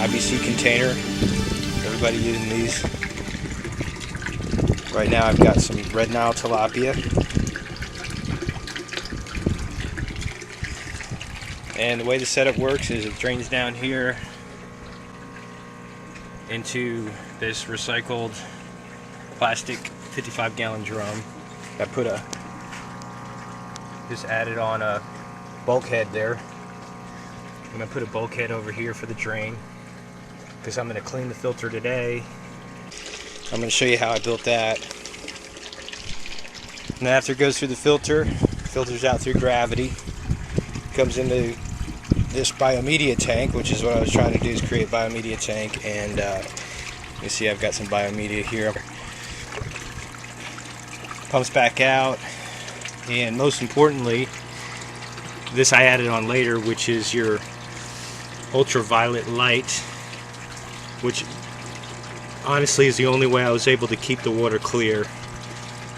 IBC container. Everybody using these. Right now I've got some red Nile tilapia. And the way the setup works is it drains down here into this recycled plastic 55-gallon drum. I just added on a bulkhead there. I'm going to put a bulkhead over here for the drain because I'm going to clean the filter today. I'm going to show you how I built that. And then after it goes through the filter, filters out through gravity, comes into this biomedia tank, which is what I was trying to do, is create a biomedia tank. And you see I've got some biomedia here. Pumps back out, and most importantly, this I added on later, which is your ultraviolet light, which honestly is the only way I was able to keep the water clear.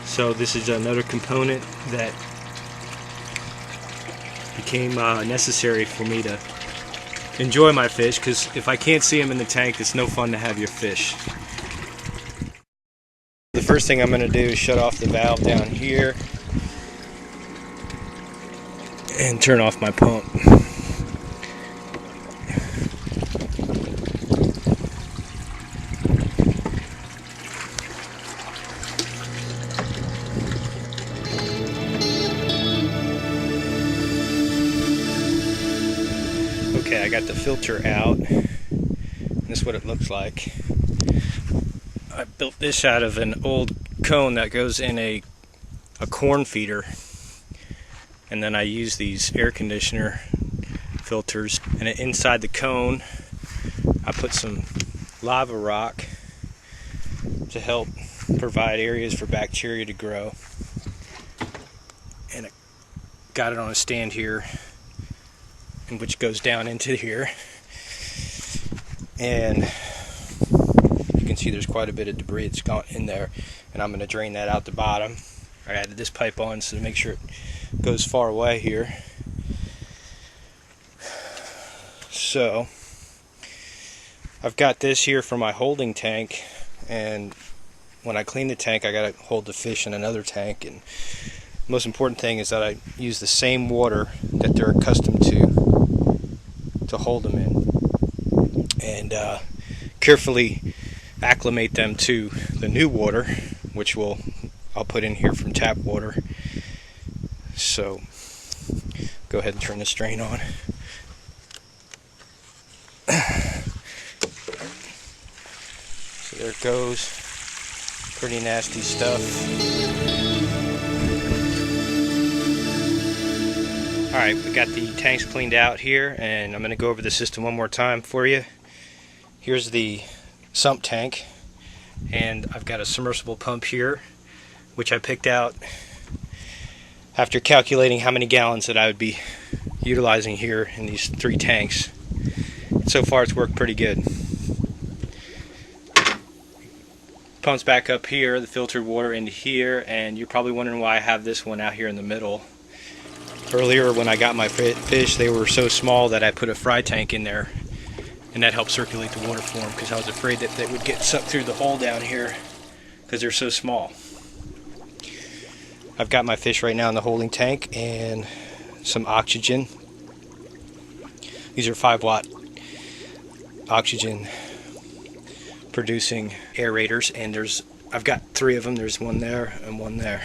So this is another component that became necessary for me to enjoy my fish, because if I can't see them in the tank, it's no fun to have your fish. The first thing I'm going to do is shut off the valve down here and turn off my pump. Okay, I got the filter out. This is what it looks like. I built this out of an old cone that goes in a corn feeder, and then I use these air conditioner filters, and inside the cone I put some lava rock to help provide areas for bacteria to grow, and I got it on a stand here, which goes down into here, and you can see there's quite a bit of debris that's gone in there, and I'm going to drain that out the bottom. I added this pipe on so to make sure it goes far away here. So I've got this here for my holding tank, and when I clean the tank I got to hold the fish in another tank, and the most important thing is that I use the same water that they're accustomed to hold them in, and carefully acclimate them to the new water, which I'll put in here from tap water. So go ahead and turn this drain on. So there it goes. Pretty nasty stuff. Alright, we got the tanks cleaned out here, and I'm going to go over the system one more time for you. Here's the sump tank, and I've got a submersible pump here, which I picked out after calculating how many gallons that I would be utilizing here in these 3 tanks. So far it's worked pretty good. Pumps back up here, the filtered water into here, and you're probably wondering why I have this one out here in the middle. Earlier when I got my fish, they were so small that I put a fry tank in there, and that helped circulate the water for them, because I was afraid that they would get sucked through the hole down here because they're so small. I've got my fish right now in the holding tank and some oxygen. These are 5-watt oxygen producing aerators, and I've got 3 of them. There's one there and one there.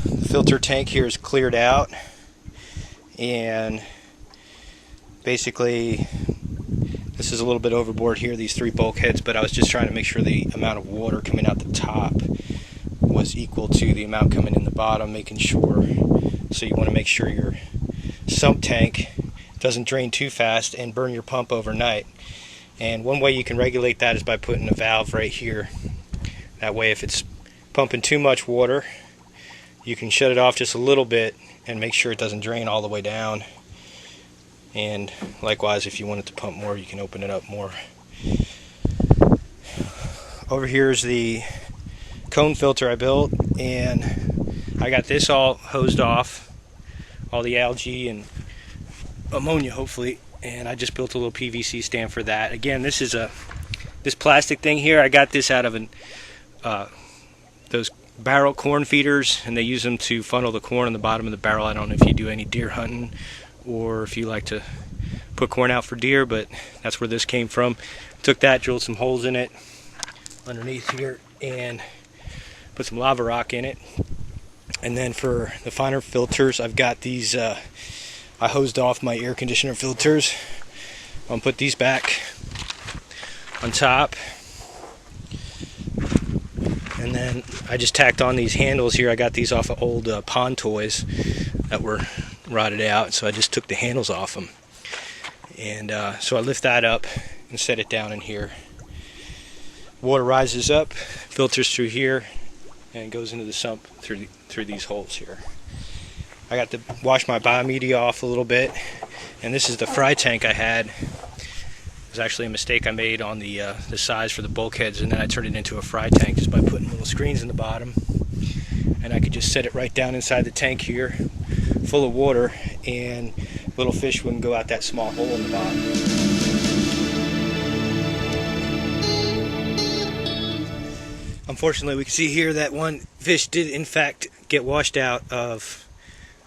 The filter tank here is cleared out, and basically this is a little bit overboard here, these 3 bulkheads, but I was just trying to make sure the amount of water coming out the top was equal to the amount coming in the bottom, making sure. So you want to make sure your sump tank doesn't drain too fast and burn your pump overnight. And one way you can regulate that is by putting a valve right here. That way if it's pumping too much water, you can shut it off just a little bit and make sure it doesn't drain all the way down. And likewise, if you want it to pump more, you can open it up more. Over here is the cone filter I built, and I got this all hosed off, all the algae and ammonia hopefully and I just built a little PVC stand for that. Again, this is this plastic thing here. I got this out of those barrel corn feeders, and they use them to funnel the corn on the bottom of the barrel. I don't know if you do any deer hunting or if you like to put corn out for deer, but that's where this came from. Took that, drilled some holes in it underneath here, and put some lava rock in it. And then for the finer filters, I've got these, I hosed off my air conditioner filters. I'll put these back on top. And then I just tacked on these handles here. I got these off of old pond toys that were rotted out, so I just took the handles off them. And so I lift that up and set it down in here. Water rises up, filters through here, and goes into the sump through these holes here. I got to wash my biomedia off a little bit, and this is the fry tank I had. It was actually a mistake I made on the size for the bulkheads, and then I turned it into a fry tank just by putting little screens in the bottom. And I could just set it right down inside the tank here, full of water, and little fish wouldn't go out that small hole in the bottom. Unfortunately, we can see here that one fish did in fact get washed out of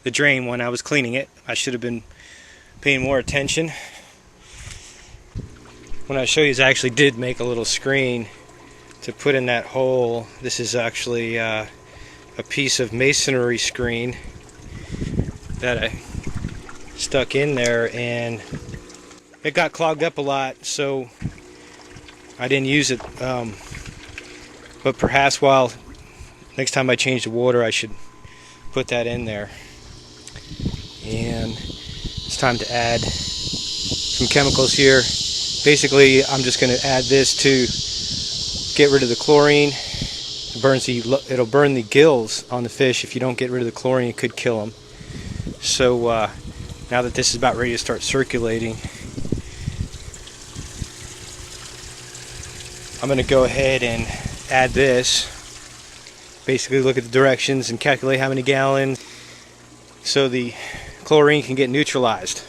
the drain when I was cleaning it. I should have been paying more attention. What I show you is I actually did make a little screen to put in that hole. This is actually a piece of masonry screen that I stuck in there, and it got clogged up a lot, so I didn't use it. But perhaps next time I change the water, I should put that in there. And it's time to add some chemicals here. Basically, I'm just going to add this to get rid of the chlorine. It'll burn the gills on the fish. If you don't get rid of the chlorine, it could kill them. So now that this is about ready to start circulating, I'm going to go ahead and add this. Basically look at the directions and calculate how many gallons so the chlorine can get neutralized.